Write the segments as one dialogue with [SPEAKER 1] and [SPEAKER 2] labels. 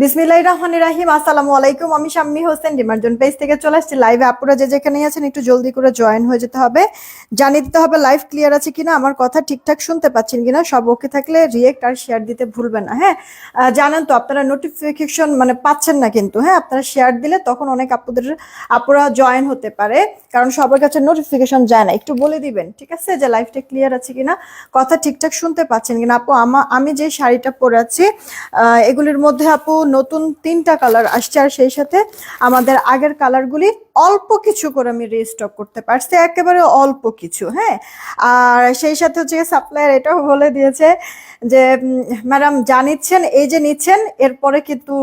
[SPEAKER 1] বিসমিল্লাহির রহমানির রহিম। আসসালামু আলাইকুম। আমি শাম্মী হোসেন ডিমার্জন পেজ থেকে চলে আসছি লাইভে। আপুরা যে যেখানেই আছেন একটু জলদি করে জয়েন হয়ে যেতে হবে, জানিয়ে দিতে হবে লাইভ ক্লিয়ার আছে কিনা, আমার কথা ঠিকঠাক শুনতে পাচ্ছেন কিনা। সব ওকে থাকলে রিয়েক্ট আর শেয়ার দিতে ভুলবেন না। হ্যাঁ, জানেন তো আপনারা নোটিফিকেশন পাচ্ছেন না কিন্তু। হ্যাঁ, আপনারা শেয়ার দিলে তখন অনেক আপুরা জয়েন হতে পারে, কারণ সবার কাছে নোটিফিকেশন যায় না। একটু বলে দিবেন ঠিক আছে যে লাইভটা ক্লিয়ার আছে কিনা, কথা ঠিকঠাক শুনতে পাচ্ছেন কিনা। আপু আমি যে শাড়িটা পরে আছি এগুলির মধ্যে আপু নতুন 3টা কালার আসছে, আর সেই সাথে আমাদের আগের কালারগুলি অল্প কিছু করে আমি রিস্টক করতে পারছি, একেবারে অল্প কিছু। হ্যাঁ, আর সেই সাথে হচ্ছে সাপ্লায়ার এটাও বলে দিয়েছে যে ম্যাডাম যা নিচ্ছেন, এই যে নিচ্ছেন, এরপরে কিন্তু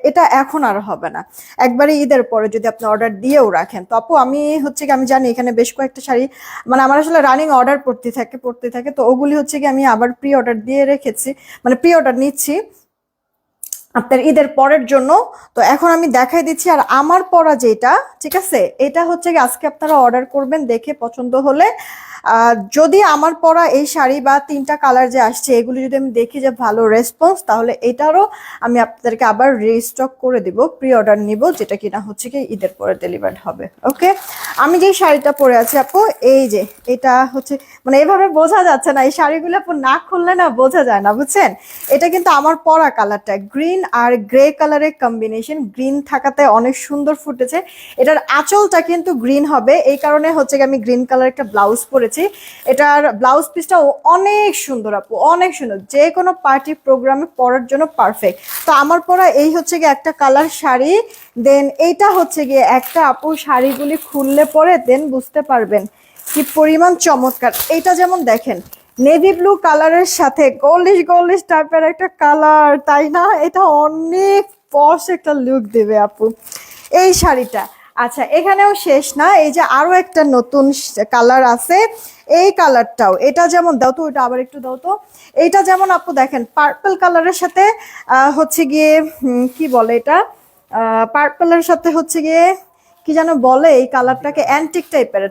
[SPEAKER 1] এটা এখন আর হবে না, একবারে ঈদের পরে যদি আপনি অর্ডার দিয়েও রাখেন। তো আপু আমি আমি জানি এখানে বেশ কয়েকটা শাড়ি আমার আসলে রানিং অর্ডার পড়তে থাকে, তো ওগুলি আমি আবার প্রি অর্ডার দিয়ে রেখেছি, প্রি অর্ডার নিচ্ছি আপনার ঈদের পরের জন্য। তো এখন আমি দেখাই দিচ্ছি। আর আমার পরা যেটা ঠিক আছে, এটা আজকে আপনারা অর্ডার করবেন, দেখে পছন্দ হলে যদি আমার পরা এই শাড়ি বা 3টা কালার যে আসছে এগুলি যদি আমি দেখি যে ভালো রেসপন্স, তাহলে এটারও আমি আপনাদেরকে আবার রিস্টক করে দিব, প্রি অর্ডার নিব, যেটা কিনা কি ঈদের পরে ডেলিভার্ড হবে। ওকে, আমি যে শাড়িটা পরে আছি আপু, এই যে এটা এভাবে বোঝা যাচ্ছে না, এই শাড়িগুলো আপু না খুললে না বোঝা যায় না, বুঝছেন। এটা কিন্তু আমার পরা কালারটা গ্রিন আর গ্রে কালারের কম্বিনেশন, গ্রিন থাকাতে অনেক সুন্দর ফুটেছে। এটার আঁচলটা কিন্তু গ্রিন হবে, এই কারণে আমি গ্রিন কালার একটা ব্লাউজ পরেছি। এটার ব্লাউজ পিসটাও অনেক সুন্দর আপু, অনেক সুন্দর, যে কোনো পার্টি প্রোগ্রামে পরার জন্য পারফেক্ট। তো আমার পরা এই একটা কালার শাড়ি, দেন এইটা একটা আপু শাড়িগুলি খুললে পরে দেন বুঝতে পারবেন কি পরিমাণ চমৎকার। এইটা যেমন দেখেন নেভি ব্লু কালারের সাথে গোল্ডিশ টাইপের একটা কালার, তাই না? এটা অনেক পশ একটা লুক দেবে আপু এই শাড়িটা। আচ্ছা, এখানেও শেষ না, এই যে আরো একটা নতুন কালার আছে, এই কালারটাও, এটা যেমন দাও তো, ওইটা আবার একটু দাও তো। এইটা যেমন আপু দেখেন পার্পল কালারের সাথে গিয়ে কি বলে এটা, পার্পলের সাথে গিয়ে কি যেন বলে এই কালারটাকে, অ্যান্টিক টাইপের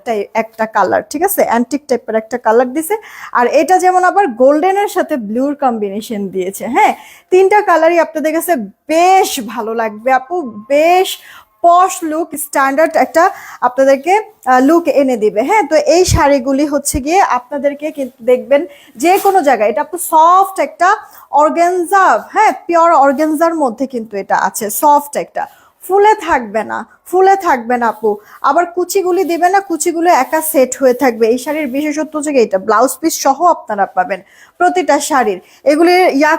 [SPEAKER 1] একটা কালার, ঠিক আছে, অ্যান্টিক টাইপের একটা কালার দিছে। আর এটা যেমন আবার গোল্ডেনের সাথে ব্লুর কম্বিনেশন দিয়েছে। হ্যাঁ, 3টা কালারই আপনাদের কাছে বেশ ভালো লাগবে আপু, বেশ পশ লুক, স্ট্যান্ডার্ড একটা আপনাদেরকে লুক এনে দিবে। হ্যাঁ, তো এই শাড়িগুলি গিয়ে আপনাদেরকে কিন্তু দেখবেন যে কোনো জায়গায়, এটা আপু সফট একটা অর্গানজা, হ্যাঁ পিওর অর্গানজার মধ্যে কিন্তু এটা আছে, সফট একটা, ফুলে থাকবে না আপু। আবার কুচিগুলি দিবে না, কুচিগুলো একা সেট হয়ে থাকবে। এই শাড়ির বিশেষত্ব এটা ব্লাউজ পিস সহ আপনারা পাবেন প্রতিটা শাড়ির। এগুলি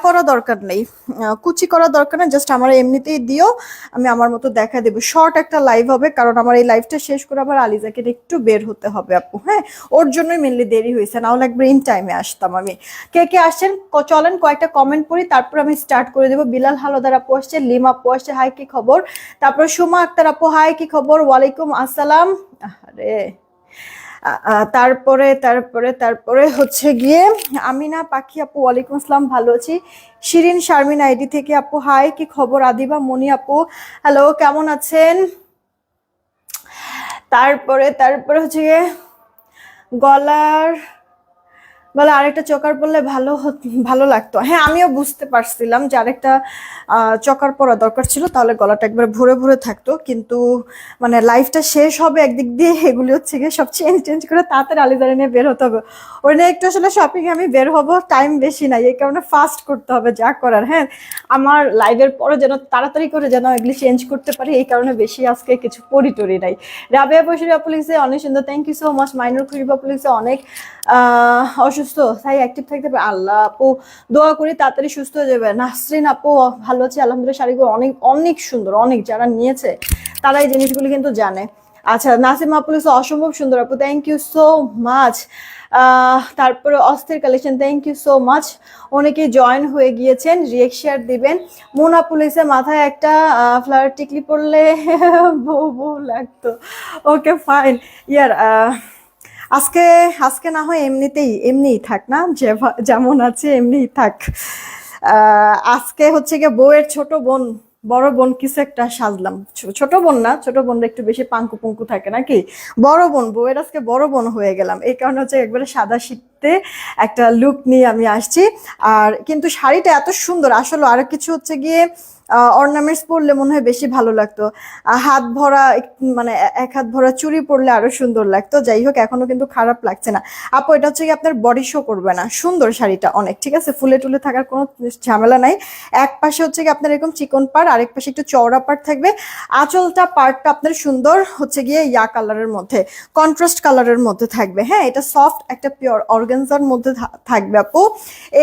[SPEAKER 1] করা দরকার নেই, কুচি করা দরকার নেই, জাস্ট আমার এমনিতেই দিও, আমি আমার মতো দেখা দেবো। শর্ট একটা লাইভ হবে, কারণ আমার এই লাইভটা শেষ করে আবার আলিজাকে একটু বের হতে হবে আপু। হ্যাঁ, ওর জন্যই মেনলি দেরি হয়েছে, নাহলে একবার ইন টাইমে আসতাম আমি। কে কে আসছেন চলেন কয়েকটা কমেন্ট পড়ি, তারপর আমি স্টার্ট করে দেবো। বিলাল হালদার আপু আসছে, লিমা আপু আসছে, হাই কি খবর। তারপর সুমা আক্তার আপু, হাই কি খবর, ওয়ালাইকুম আসসালাম। আরে তারপরে তারপরে তারপরে গিয়ে আমিনা পাখি আপু, ওয়ালাইকুম আসসালাম, ভালো আছি। শিরিন শারমিন আইডি থেকে আপু, হাই কি খবর। আদিবা মনি আপু, হ্যালো, কেমন আছেন। তারপরে তারপরে গিয়ে গলার আরেকটা চকার পরলে ভালো লাগতো। হ্যাঁ, আমিও বুঝতে পারছিলাম যে আরেকটা চকার পরা দরকার ছিল, তাহলে গলাটা একবার ভরে থাকতো। কিন্তু লাইফটা শেষ হবে একদিক দিয়ে, এগুলি গিয়ে সব চেঞ্জ করে তাড়াতাড়ি আলিদারে নিয়ে বের হতে হবে। ওই নিয়ে একটু আসলে শপিং আমি বের হবো, টাইম বেশি নাই, এই কারণে ফাস্ট করতে হবে যা করার। হ্যাঁ, আমার লাইভের পরে যেন তাড়াতাড়ি করে যেন এগুলি চেঞ্জ করতে পারি, এই কারণে বেশি আজকে কিছু পরি নাই। রাবেয়া বশির আপু লিখছে অনেক সুন্দর, thank you so much. Mainur খুশিব আপু লিখছে অনেক অসুস্থ, তাই অ্যাক্টিভ থাকতে পারে। আল্লাহ আপু দোয়া করি তাড়াতাড়ি সুস্থ হয়ে যাবে। নাসরিন আপু, ভালো আছে আলহামদুলিল্লাহ, শাড়িগুলো অনেক সুন্দর, অনেক যারা নিয়েছে তারা এই জিনিসগুলি কিন্তু জানে। আচ্ছা, নাসিমা আপু অসম্ভব সুন্দর আপু, থ্যাংক ইউ সো মাচ। তারপরে অস্থির collection, thank you so much. অনেকে জয়েন হয়ে গিয়েছেন, রিয়েক্ট শেয়ার দিবেন। মোনা পুলিশে মাথায় একটা ফ্লাওয়ার টিকলি পড়লে বউ বউ লাগতো। ওকে ফাইন ইয়ার, আজকে আজকে না হয় এমনিই থাক না, যেমন আছে এমনিই থাক। আজকে হচ্ছে গিয়ে বউয়ের ছোট বোন, বড় বোন কিছু একটা সাজলাম। ছোট বোন না, ছোট বোনরা একটু বেশি পাঙ্কু পুঙ্কু থাকে নাকি, বড় বোন, বউয়ের আজকে বড় বোন হয়ে গেলাম। এই কারণে হচ্ছে একবারে সাদা শীতে একটা লুক নিয়ে আমি আসছি। আর কিন্তু শাড়িটা এত সুন্দর, আসলে আরো কিছু হচ্ছে গিয়ে অর্নামেন্টস পরলে মনে হয় বেশি ভালো লাগতো। হাত ভরা মানে এক হাত ভরা চুড়ি পরলে আরো সুন্দর লাগতো। যাই হোক, এখনো কিন্তু খারাপ লাগছে না আপু। এটা হচ্ছে কি আপনার বডি শো করবে না, সুন্দর শাড়িটা অনেক, ঠিক আছে, ফুলে টুলে থাকার কোনো ঝামেলা নাই। এক পাশে হচ্ছে কি আপনার এরকম চিকন পাড়, আরেক পাশে একটু চওড়া পাড় থাকবে। আঁচলটা পাড়টা আপনার সুন্দর হচ্ছে গিয়ে ইয়া কালারের মধ্যে, কন্ট্রাস্ট কালারের মধ্যে থাকবে। হ্যাঁ, এটা সফট একটা পিওর অর্গানজার মধ্যে থাকবে আপু।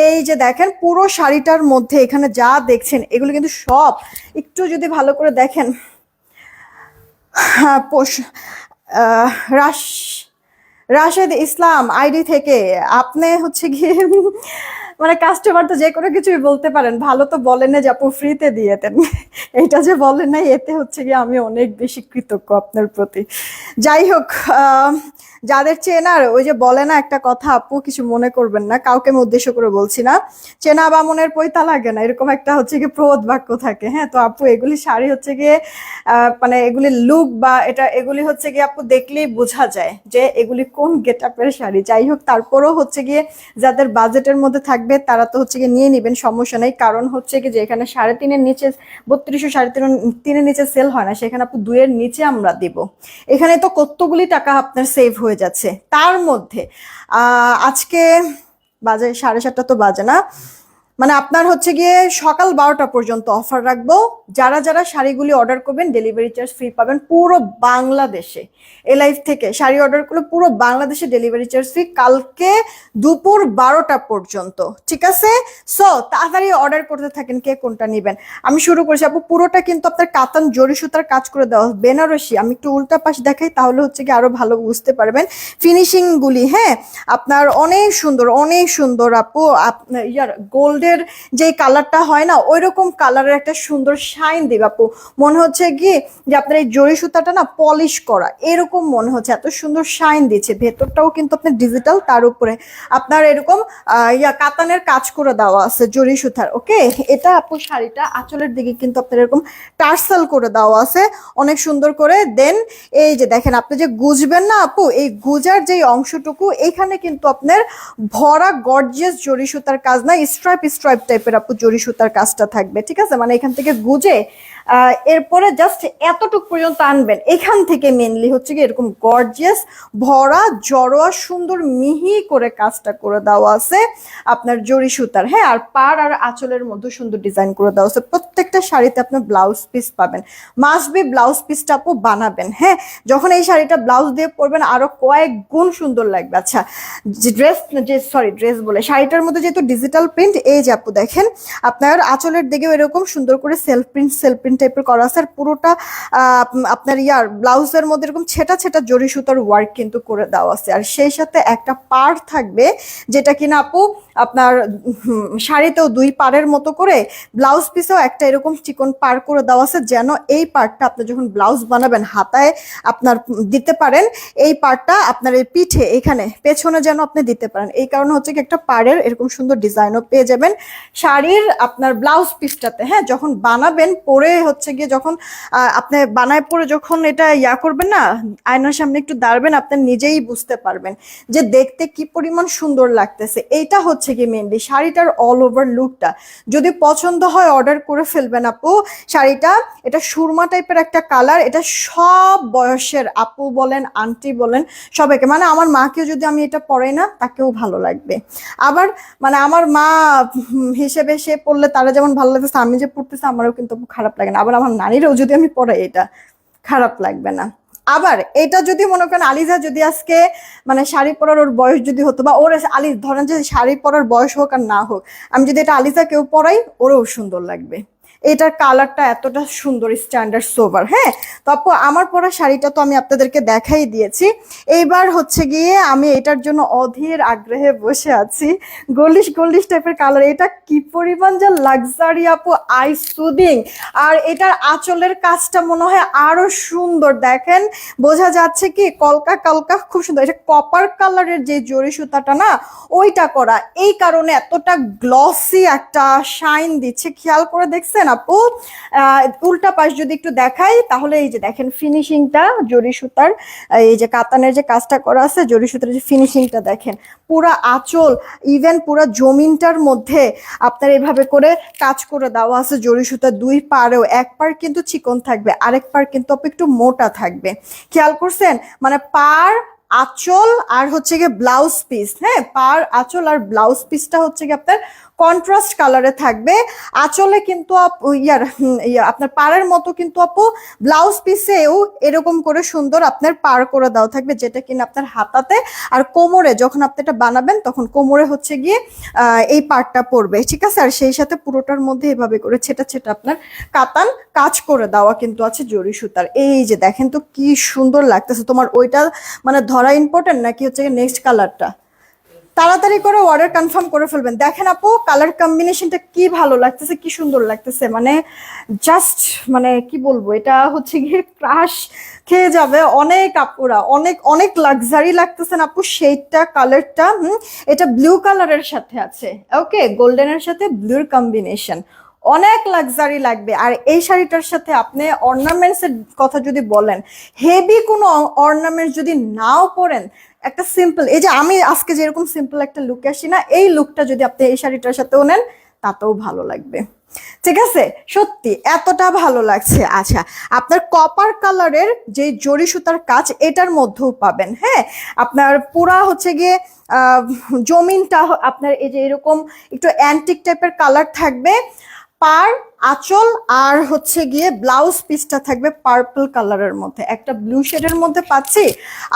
[SPEAKER 1] এই যে দেখেন পুরো শাড়িটার মধ্যে এখানে যা দেখছেন এগুলো কিন্তু সব একটু যদি ভালো করে দেখেন, হ্যাঁ, রাশ রাশেদ ইসলাম আইডি থেকে আপনি হচ্ছে গিয়ে মানে কাস্টমার তো যে কোনো কিছুই বলতে পারেন, ভালো তো বলেন না যে আপু ফ্রিতে দিয়ে দেন। এটা যে বলেন নাই, এতে হচ্ছে গিয়ে আমি অনেক বেশি কৃতজ্ঞ আপনার প্রতি। যাই হোক, যাদের চেনার, ওই যে বলে না একটা কথা আপু, কিছু মনে করবেন না, কাউকে আমি উদ্দেশ্য করে বলছি না, চেনা বামনের পৈতা লাগে না, এরকম একটা হচ্ছে গিয়ে প্রবাদ বাক্য থাকে। হ্যাঁ, তো আপু এগুলি শাড়ি হচ্ছে গিয়ে মানে এগুলি লুক বা এগুলি হচ্ছে গিয়ে আপু দেখলেই বোঝা যায় যে এগুলি কোন গেট আপের শাড়ি। যাই হোক, তারপরেও হচ্ছে গিয়ে যাদের বাজেটের মধ্যে থাকবে তারা তো হচ্ছে গিয়ে নিয়ে নিবেন, সমস্যা নেই। কারণ হচ্ছে কি যে এখানে 3.5-এর নিচে, 3200 3.5-এর নিচে সেল হয় না, সেখানে আপু 2-এর নিচে আমরা দিব। এখানে তো কতগুলি টাকা আপনার সেভ হয়ে যাচ্ছে। তার মধ্যে আজকে বাজে 7:30, তো বাজে না, মানে আপনার হচ্ছে গিয়ে সকাল 12টা পর্যন্ত অফার রাখবো। যারা যারা শাড়িগুলি অর্ডার করবেন ডেলিভারি চার্জ ফ্রি পাবেন পুরো বাংলাদেশে। এই লাইফ থেকে শাড়ি অর্ডার করলে পুরো বাংলাদেশে ডেলিভারি চার্জ ফ্রি, কালকে দুপুর 12টা পর্যন্ত, ঠিক আছে? সো তাড়াতাড়ি অর্ডার করতে থাকেন, কে কোনটা নেবেন। আমি শুরু করছি আপু, পুরোটা কিন্তু আপনার কাতান জরি সুতার কাজ করে দেওয়া, বেনারসি। আমি একটু উল্টা পাশ দেখাই, তাহলে হচ্ছে কি আরো ভালো বুঝতে পারবেন ফিনিশিং গুলি। হ্যাঁ, আপনার অনেক সুন্দর, অনেক সুন্দর আপু। আপনার ইয়ার গোল্ডের যে কালারটা হয় না, ওই রকম কালারের একটা সুন্দর শাইন দিবে আপু। মনে হচ্ছে কি যে আপনার এই জরি সুতাটা না পলিশ করা, এরকম মনে হচ্ছে, এত সুন্দর শাইন দিচ্ছে। ভেতরটাও কিন্তু আপনার ডিজিটাল, তার উপরে আপনার এরকম কাতানের কাজ করে দেওয়া আছে জরি সুতার। ওকে, এটা আপু শাড়িটা আঁচলের দিকে কিন্তু আপনার এরকম টার্সেল করে দেওয়া আছে অনেক সুন্দর করে। দেন এই যে দেখেন, আপনি যে গুজবেন না আপু, এই গুজার যে অংশটুকু এখানে কিন্তু আপনার ভরা গর্জিয়াস জরি সুতার কাজ না, স্ট্রাইপ স্ট্রাইপ টাইপের আপু জরি সুতার কাজটা থাকবে, ঠিক আছে? মানে এখান থেকে গুজে এরপরে জাস্ট এতটুকু পর্যন্ত আনবেন, এখান থেকে মেনলি হচ্ছে কি এরকম গর্জিয়াস ভরা জড়োয়া সুন্দর মিহি করে কাজটা করে দেওয়া আছে আপনার জরি সুতার। হ্যাঁ, আর পাড় আর আঁচলের মধ্যে সুন্দর ডিজাইন করে দেওয়া আছে। প্রত্যেকটা শাড়িতে আপনার ব্লাউজ পিস পাবেন, মাস্ট বি ব্লাউজ পিসটা আপু বানাবেন। হ্যাঁ, যখন এই শাড়িটা ব্লাউজ দিয়ে পরবেন আরো কয়েক গুণ সুন্দর লাগবে। আচ্ছা, ড্রেস বলে শাড়িটার মধ্যে যেহেতু ডিজিটাল প্রিন্ট, এই যে আপু দেখেন আপনার আঁচলের দিকেও এরকম সুন্দর করে সেলফ প্রিন্ট টাইপের করা আছে। আর পুরোটা আপনার ইয়ার ব্লাউজের মধ্যে এরকম ছেটা ছেটা জরি সুতার ওয়ার্ক কিন্তু করে দেওয়া আছে। আর সেই সাথে একটা পাড় থাকবে, যেটা কিনা আপু আপনার শাড়িতেও 2 পাড়ের মতো করে, ব্লাউজ পিসেও একটা এরকম চিকন পাড় করে দেওয়া আছে, যেন এই পাড়টা আপনি যখন ব্লাউজ বানাবেন হাতায় আপনার দিতে পারেন। এই পাড়টা আপনার এই পিঠে এখানে পেছনে যেন আপনি দিতে পারেন, এই কারণে হচ্ছে কি একটা পাড়ের এরকম সুন্দর ডিজাইনও পেয়ে যাবেন শাড়ির আপনার ব্লাউজ পিসটাতে। হ্যাঁ, যখন বানাবেন পরে হচ্ছে গিয়ে যখন আপনি বানায় পরে যখন এটা ইয়া করবেন না, আয়নার সামনে একটু দাঁড়াবেন, আপনি নিজেই বুঝতে পারবেন যে দেখতে কি পরিমাণ সুন্দর লাগতেছে। এইটা হচ্ছে কি মেনলি শাড়িটার অল ওভার লুকটা। যদি পছন্দ হয় অর্ডার করে ফেলবেন আপু শাড়িটা। এটা সুরমা টাইপের একটা কালার, এটা সব বয়সের আপু বলেন আন্টি বলেন সবাইকে, মানে আমার মাকে যদি আমি এটা পরাই না তাকেও ভালো লাগবে। আবার মানে আমার মা হিসেবে সে পড়লে তারা যেমন ভালো লাগতেছে, আমি যে পড়তেছি আমারও কিন্তু খারাপ লাগে না। আবার আমার নানিরও যদি আমি পড়াই এটা খারাপ লাগবে না। আবার এটা যদি মনে করেন আলিজা যদি আজকে মানে শাড়ি পরার ওর বয়স যদি হতো, বা ওর ধরেন যে শাড়ি পরার বয়স হোক আর না হোক, আমি যদি এটা আলিজা কেউ পরাই ওরও সুন্দর লাগবে। এটার কালারটা এতটা সুন্দর স্ট্যান্ডার্ড সোবার। হ্যাঁ, তো আপু আমার পরা শাড়িটা তো আমি আপনাদেরকে দেখাই দিয়েছি। এইবার হচ্ছে গিয়ে আমি এটার জন্য অধীর আগ্রহে বসে আছি। গোল্ডিশ গোল্ডিশ টাইপের কালার, এটা কি পরিমাণ যে লাক্সারি আপু, আই সুদিং। আর এটার আঁচলের কাজটা মনে হয় আরো সুন্দর, দেখেন বোঝা যাচ্ছে কি কলকা কলকা, খুব সুন্দর। এটা কপার কালারের যে জরি সুতাটা না ওইটা করা, এই কারণে এতটা গ্লসি একটা শাইন দিচ্ছে। খেয়াল করে দেখছেন আপু? উল্টা পাশ যদি একটু দেখাই তাহলে এই যে দেখেন ফিনিশিংটা, জরি সুতার এই যে কাতানের যে কাজটা করা আছে, জরি সুতার যে ফিনিশিংটা দেখেন, পুরা আঁচল ইভেন পুরা জমিনটার মধ্যে আপনার এভাবে করে কাজ করে দেওয়া আছে জরি সুতা। দুই পারেও এক পার কিন্তু চিকন থাকবে, আরেক পার কিন্তু একটু মোটা থাকবে। খেয়াল করছেন? মানে পার, আঁচল আর হচ্ছে গিয়ে ব্লাউজ পিস। হ্যাঁ, পার, আঁচল আর ব্লাউজ পিসটা হচ্ছে গিয়ে আপনার কন্ট্রাস্ট কালারে থাকবে। আঁচলে কিন্তু আপনার পাড়ের মতো কিন্তু আপু ব্লাউজ পিসেও এরকম করে সুন্দর আপনার পার করে দেওয়া থাকবে, যেটা কিনা আপনার হাতাতে আর কোমরে যখন আপনি এটা বানাবেন তখন কোমরে হচ্ছে গিয়ে এই পার্টটা পড়বে। ঠিক আছে? আর সেই সাথে পুরোটার মধ্যে এভাবে করে ছেটা ছেটা আপনার কাতান কাজ করে দেওয়া কিন্তু আছে জরি সুতার। এই যে দেখেন তো কি সুন্দর লাগতেছে। তোমার ওইটা মানে ধরা ইম্পর্টেন্ট নাকি হচ্ছে নেক্সট কালারটা? তাড়াতাড়ি করে অর্ডার কনফার্ম করে ফেলবেন। দেখেন আপু কালার কম্বিনেশনটা কি ভালো লাগতেছে, কি সুন্দর লাগতেছে, মানে জাস্ট মানে কি বলবো, এটা হচ্ছে গিয়ে ক্রাশ খেয়ে যাবে অনেক আপুরা। অনেক অনেক লাক্সারি লাগতেছে আপু সেইটা কালারটা। এটা ব্লু কালারের সাথে আছে, ওকে, গোল্ডেনের সাথে ব্লুর কম্বিনেশন, অনেক লাক্সারি লাগবে। আর এই শাড়িটার সাথে আপনি অর্নামেন্টস এর কথা যদি বলেন, হেভি কোনো অর্নামেন্টস যদি নাও পরেন, একটা সিম্পল, এই যে আমি আজকে যেরকম সিম্পল একটা লুকে আসি না, এই লুকটা যদি আপনি এই শাড়িটার সাথেও নেন তাতেও ভালো লাগবে। ঠিক আছে? সত্যি এতটা ভালো লাগছে। আচ্ছা, আপনার কপার কালারের যে জরি সুতার কাজ এটার মধ্যেও পাবেন। হ্যাঁ, আপনার পুরা হচ্ছে গিয়ে জমিনটা আপনার এই যে এরকম একটু অ্যান্টিক টাইপের কালার থাকবে। পার, আঁচল আর হচ্ছে গিয়ে ব্লাউজ পিসটা থাকবে পার্পল কালারের মধ্যে, একটা ব্লু শেডের মধ্যে পাচ্ছি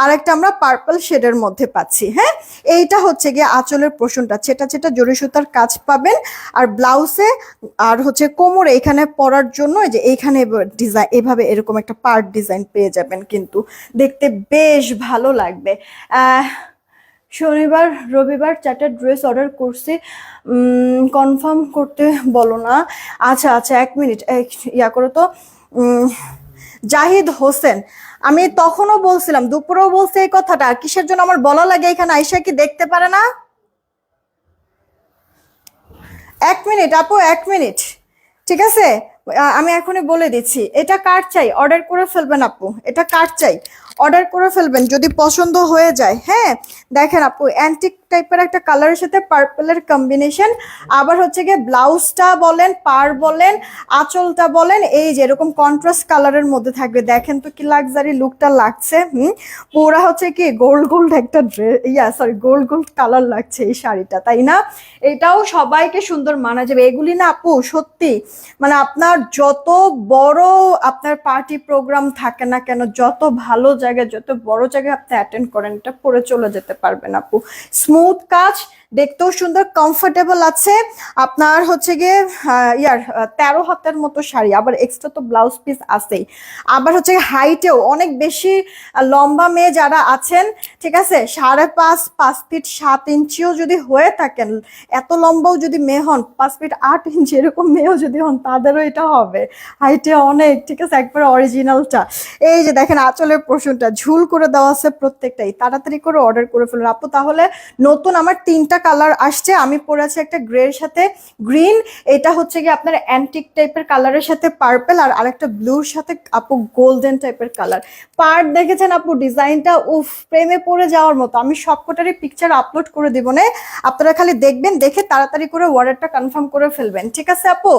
[SPEAKER 1] আর একটা আমরা পার্পল শেডের মধ্যে পাচ্ছি। হ্যাঁ, এইটা হচ্ছে গিয়ে আঁচলের পোর্শনটা, ছেটা ছেটা জরি সুতার কাজ পাবেন। আর ব্লাউজে আর হচ্ছে কোমরে এখানে পরার জন্য এই যে এইখানে ডিজাইন, এভাবে এরকম একটা পার্ট ডিজাইন পেয়ে যাবেন, কিন্তু দেখতে বেশ ভালো লাগবে। শনিবার রবিবার 4টা ড্রেস অর্ডার করছি, কনফার্ম করতে বলো না। আচ্ছা আচ্ছা, 1 মিনিট ইয়া করো তো। জাহিদ হোসেন, আমি তখনও বলছিলাম, দুপুরেও বলছি এই কথাটা, কিসের জন্য আমার বলা লাগে? এখানে আইসা কি দেখতে পারে না? 1 মিনিট আপু, 1 মিনিট। ঠিক আছে, আমি এখনই বলে দিচ্ছি। এটা কার চাই অর্ডার করে ফেলবেন আপু, এটা কার চাই অর্ডার করে ফেলবেন যদি পছন্দ হয়ে যায়। হ্যাঁ, দেখেন আপু অ্যান্টিক টাইপের একটা কালারের সাথে পার্পলের কম্বিনেশন, আবার হচ্ছে গিয়ে ব্লাউজটা বলেন, পার বলেন, আঁচলটা বলেন, এই যে এরকম কন্ট্রাস্ট কালারের মধ্যে থাকবে। দেখেন তো কি লাক্সারি লুকটা লাগছে। পুরা হচ্ছে কি গোল্ড গোল্ড একটা গোল্ড গোল্ড কালার লাগছে এই শাড়িটা, তাই না? এটাও সবাইকে সুন্দর মানা যাবে। এগুলি না আপু সত্যি মানে আপনার যত বড় আপনার পার্টি প্রোগ্রাম থাকে না কেন, যত ভালো জায়গায়, যত বড় জায়গায় আপনি অ্যাটেন্ড করেন, এটা পরে চলে যেতে পারবেন আপু। স্মুথ কাজ, দেখতেও সুন্দর, কমফোর্টেবল আছে। আপনার হচ্ছে গিয়ে 13 হাতের মতো শাড়ি, আবার এক্সট্রা তো ব্লাউজ পিস আছেই। আবার হচ্ছে হাইটেও অনেক বেশি লম্বা মেয়ে যারা আছেন, ঠিক আছে, 5.5 5 ফিট 7 ইঞ্চিও যদি হয়ে থাকেন, এত লম্বাও যদি মেয়ে হন, 5 ফিট 8 ইঞ্চি এরকম মেয়েও যদি হন, তাদেরও এটা হবে হাইটে অনেক। ঠিক আছে, একবারে অরিজিনালটা। এই যে দেখেন আঁচলের পোর্শনটা ঝুল করে দেওয়া আছে প্রত্যেকটাই। তাড়াতাড়ি করে অর্ডার করে ফেলুন আপু। তাহলে নতুন আমার 3টা কালার আসছে, আমি পরে আছি একটা গ্রের সাথে গ্রিন, এটা হচ্ছে কি আপনার অ্যান্টিক টাইপের কালারের সাথে পার্পল, আর আরেকটা ব্লুর সাথে আপু গোল্ডেন টাইপের কালার। পার্ট দেখেছেন আপু ডিজাইনটা, উফ, প্রেমে পড়ে যাওয়ার মতো। আমি সবকটারই পিকচার আপলোড করে দিব না, আপনারা খালি দেখবেন, দেখে তাড়াতাড়ি করে অর্ডারটা কনফার্ম করে ফেলবেন। ঠিক আছে আপু,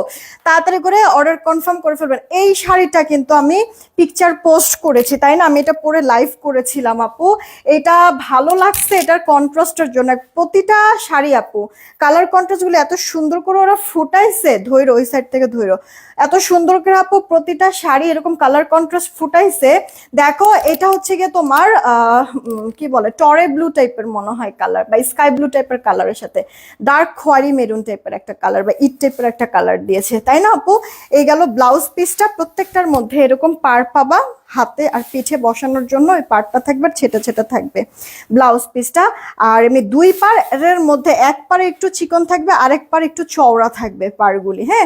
[SPEAKER 1] তাড়াতাড়ি করে অর্ডার কনফার্ম করে ফেলবেন। এই শাড়িটা কিন্তু আমি পিকচার পোস্ট করেছি, তাই না? আমি এটা পরে লাইভ করেছিলাম আপু। এটা ভালো লাগছে এটার কন্ট্রাস্টের জন্য। প্রতিটা শাড়ি আপু কালার কন্ট্রাস্ট গুলো এত সুন্দর করে ওরা ফুটাইছে, ধৈর্য ওই সাইড থেকে ধৈর্য, এত সুন্দর করে আপু প্রতিটা শাড়ি এরকম কালার কন্ট্রাস্ট ফুটাইছে। দেখো এটা হচ্ছে গিয়ে তোমার কি বলে টরে ব্লু টাইপের মনে হয় কালার, বা স্কাই ব্লু টাইপের কালারের সাথে ডার্ক খয়েরি মেরুন টাইপের একটা কালার বা ইট টাইপের একটা কালার দিয়েছে, তাই না আপু? এই গেল ব্লাউজ পিসটা, প্রত্যেকটার মধ্যে এরকম পার পাবা, হাতে আর পিঠে বসানোর জন্য ওই পার্টটা থাকবে, ছেটা ছেটা থাকবে ব্লাউজ পিসটা। আর এমনি দুই পার এর মধ্যে এক পারে একটু চিকন থাকবে, আরেক পার একটু চওড়া থাকবে পারগুলি, হ্যাঁ।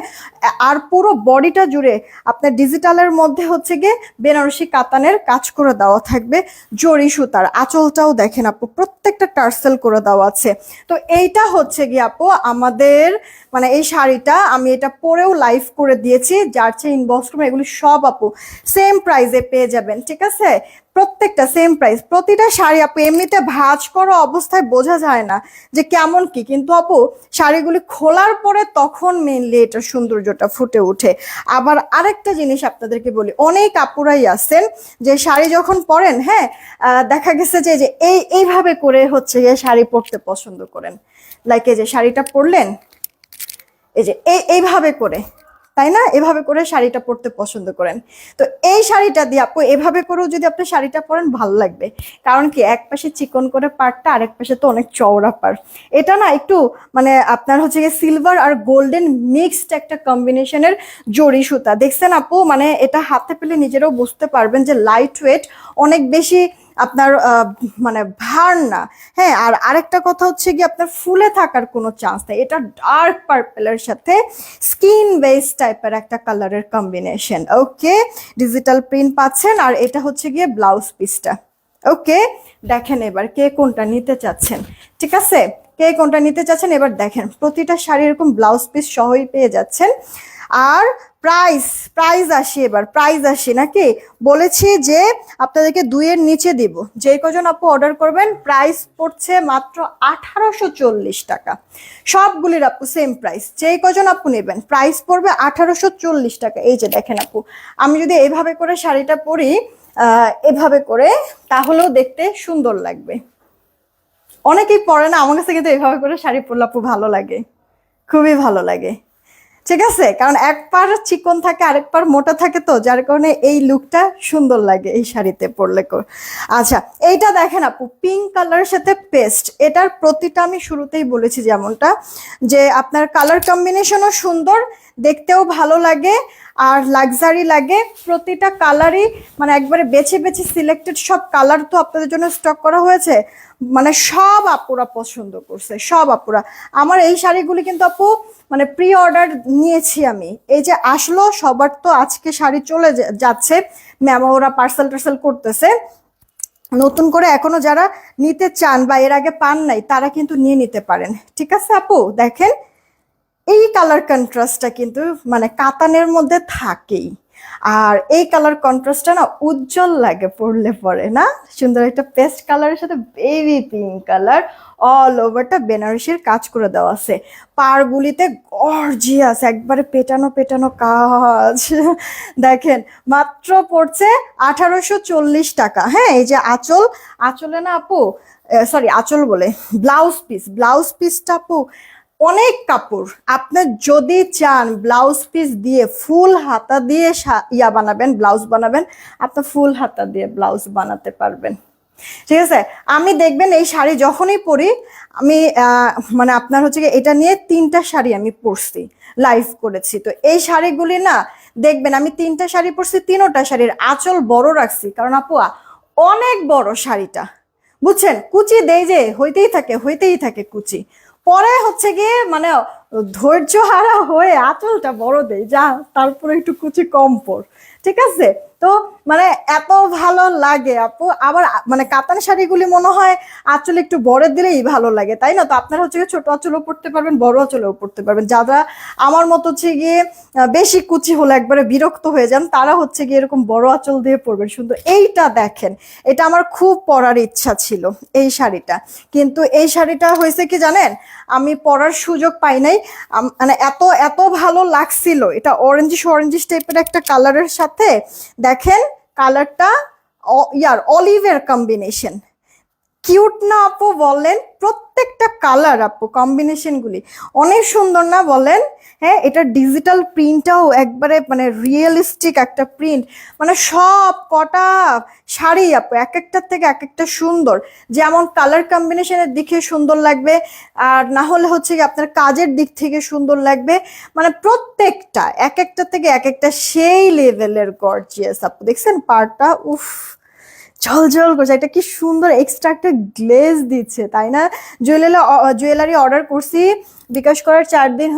[SPEAKER 1] আর পুরো বডিটা জুড়ে আপনার ডিজিটালের মধ্যে হচ্ছে গিয়ে বেনারসি কাতানের কাজ করে দেওয়া থাকবে, জরি সুতার। আঁচলটাও দেখেন আপু প্রত্যেকটা টার্সেল করে দেওয়া আছে। তো এইটা হচ্ছে গিয়ে আপু আমাদের মানে এই শাড়িটা আমি এটা পরেও লাইভ করে দিয়েছি, যার চেয়ে ইনবক্স করবে, এগুলি সব আপু সেম প্রাইসে পেয়ে যাবেন, ঠিক আছে? প্রত্যেকটা সেম প্রাইস, প্রতিটা শাড়ি আপু এমনিতে ভাঁজ করা অবস্থায় বোঝা যায় না যে কেমন কি, কিন্তু আপু শাড়িগুলি খোলার পরে তখন মেইনলি এটার সৌন্দর্যটা ফুটে ওঠে। আবার আরেকটা জিনিস আপনাদেরকে বলি, অনেক আপুরাই আছেন যে শাড়ি যখন পরেন, হ্যাঁ, দেখা গেছে যে এইভাবে করে হচ্ছে যে শাড়ি পরতে পছন্দ করেন, লাইক এই যে শাড়িটা পরলেন এই যে এইভাবে করে, তাই না? এভাবে করে শাড়িটা পরতে পছন্দ করেন। তো এই শাড়িটা দিয়ে আপু এভাবে করেও যদি আপনি শাড়িটা পরেন ভালো লাগবে, কারণ কি এক পাশে চিকন করে পাড়টা, আরেক পাশে তো অনেক চওড়া পাড়। এটা না একটু মানে আপনার হচ্ছে গিয়ে সিলভার আর গোল্ডেন মিক্সড একটা কম্বিনেশনের জরি সুতা, দেখছেন আপু? মানে এটা হাতে পেলে নিজেরাও বুঝতে পারবেন যে লাইট ওয়েট, অনেক বেশি আপনার মানে ভার না, হ্যাঁ। আর আরেকটা কথা হচ্ছে কি আপনার ফুলে থাকার কোনো চান্স নেই, এটা ডার্ক পার্পেলের সাথে স্কিন বেস টাইপের একটা কালারের কম্বিনেশন, ওকে। ডিজিটাল প্রিন্ট পাচ্ছেন, আর এটা হচ্ছে গিয়ে ব্লাউজ পিসটা, ওকে। দেখেন এবার কে কোনটা নিতে চাচ্ছেন, ঠিক আছে? কে কোনটা নিতে চাচ্ছেন এবার দেখেন, প্রতিটা শাড়ি এরকম ব্লাউজ পিস সহই পেয়ে যাচ্ছেন। আর প্রাইস প্রাইস আসি, এবার প্রাইস আসি নাকি, বলেছি যে আপনাদেরকে 2-এর নিচে দিব, যে কজন আপু অর্ডার করবেন প্রাইস পড়ছে মাত্র 1840 টাকা, সবগুলির আপু সেম প্রাইস, যে কজন আপু নেবেন প্রাইস পড়বে 1840 টাকা। এই যে দেখেন আপু, আমি যদি এইভাবে করে শাড়িটা পরি এভাবে করে, তাহলেও দেখতে সুন্দর লাগবে। অনেকেই পরে না, আমার কাছে কিন্তু এভাবে করে শাড়ি পরলে আপু ভালো লাগে, খুবই ভালো লাগে, ঠিক আছে? কারণ এক পার চিকন থাকে, আরেক পার মোটা থাকে, তো যার কারণে এই লুকটা সুন্দর লাগে এই শাড়িতে পরলে। আচ্ছা, এইটা দেখেন আপু পিঙ্ক কালারের সাথে পেস্ট, এটার প্রতিটা আমি শুরুতেই বলেছি যেমনটা, যে আপনার কালার কম্বিনেশনও সুন্দর, দেখতেও ভালো লাগে আর লাক্সারি লাগে। প্রতিটা কালারই মানে একবারে বেছে বেছে সিলেক্টেড সব কালার তো আপনাদের জন্য স্টক করা হয়েছে, মানে সব আপুরা পছন্দ করছে, সব আপুরা। আমার এই শাড়িগুলি কিন্তু আপু মানে প্রি অর্ডার নিয়েছি আমি, এই যে আসলো, সবার তো আজকে শাড়ি চলে যাচ্ছে, ম্যাম ওরা পার্সেল টার্সেল করতেছে। নতুন করে এখনো যারা নিতে চান বা এর আগে পান নাই, তারা কিন্তু নিয়ে নিতে পারেন, ঠিক আছে আপু? দেখেন এই কালার কন্ট্রাস্টটা কিন্তু মানে কাতানের মধ্যে থাকেই, আর এই কালার কন্ট্রাস্টটা না উজ্জ্বল লাগে পরলে পরে, না সুন্দর? একটা পেস্ট কালারের সাথে বেবি পিঙ্ক কালার, অল ওভারটা বেনারসির কাজ করে দেওয়া আছে, পাড়গুলিতে গর্জিয়াস একবারে পেটানো পেটানো কাজ। দেখেন মাত্র পড়ছে 1840 টাকা, হ্যাঁ। এই যে আঁচল, আঁচলে না আপু, সরি আঁচল বলে ব্লাউজ পিস, ব্লাউজ পিসটা আপু অনেক কাপড়, আপনার যদি চান ব্লাউজ পিস দিয়ে ফুল হাতা দিয়ে ইয়া বানাবেন, ব্লাউজ বানাবেন, আপনার ফুল হাতা দিয়ে ব্লাউজ বানাতে পারবেন, ঠিক আছে? আমি দেখবেন এই শাড়ি যখনই পরি আমি মানে আপনার হচ্ছে কি এটা নিয়ে 3টা শাড়ি আমি পরছি, লাইভ করেছি। তো এই শাড়িগুলি না দেখবেন আমি 3টা শাড়ি পরছি, 3টা শাড়ির আঁচল বড় রাখছি, কারণ আপু অনেক বড় শাড়িটা, বুঝছেন? কুচি দেই যে হইতেই থাকে কুচি, পরে হচ্ছে গিয়ে মানে ধৈর্য হারা হয়ে আঁচলটা বড় দেয়, যা তারপরে একটু কুচি কম পর, ঠিক আছে? তো মানে এত ভালো লাগে আপু। আবার মানে কাতান শাড়িগুলি মনে হয় আঁচল একটু বড় দিলেই ভালো লাগে, তাই না? তো আপনারা হচ্ছে গিয়ে ছোট আঁচলেও পড়তে পারবেন, বড় আঁচলেও পড়তে পারবেন। যারা আমার মতো হচ্ছে গিয়ে বেশি কুচি হলে একবারে বিরক্ত হয়ে যান, তারা হচ্ছে গিয়ে এরকম বড় আঁচল দিয়ে পরবেন সুন্দর। এইটা দেখেন, এটা আমার খুব পরার ইচ্ছা ছিল এই শাড়িটা, কিন্তু এই শাড়িটা হয়েছে কি জানেন, আমি পরার সুযোগ পাই নাই। মানে এত এত ভালো লাগছিল, এটা অরেঞ্জিশ টাইপের একটা কালারের সাথে, দেখেন কালারটা ইয়ার অলিভের কম্বিনেশন, কিউট না আপু বলেন? প্রত্যেকটা কালার আপু কম্বিনেশন গুলি অনেক সুন্দর না বলেন? হ্যাঁ, এটা ডিজিটাল প্রিন্টটাও একবারে মানে রিয়েলিস্টিক একটা প্রিন্ট, মানে সব কটা শাড়ি আপু এক একটার থেকে এক একটা সুন্দর, যেমন কালার কম্বিনেশনের দিকে সুন্দর লাগবে, আর না হলে হচ্ছে কি আপনার কাজের দিক থেকে সুন্দর লাগবে, মানে প্রত্যেকটা এক একটা থেকে এক একটা সেই লেভেলের গর্জিয়াস আপু। দেখছেন পাড়টা, উফ ঝলঝল করছে, এটা কি সুন্দর এক্সট্রা একটা গ্লেজ দিচ্ছে তাই না? জুয়েলারি অর্ডার করছি বিকাশ করার 4 দিন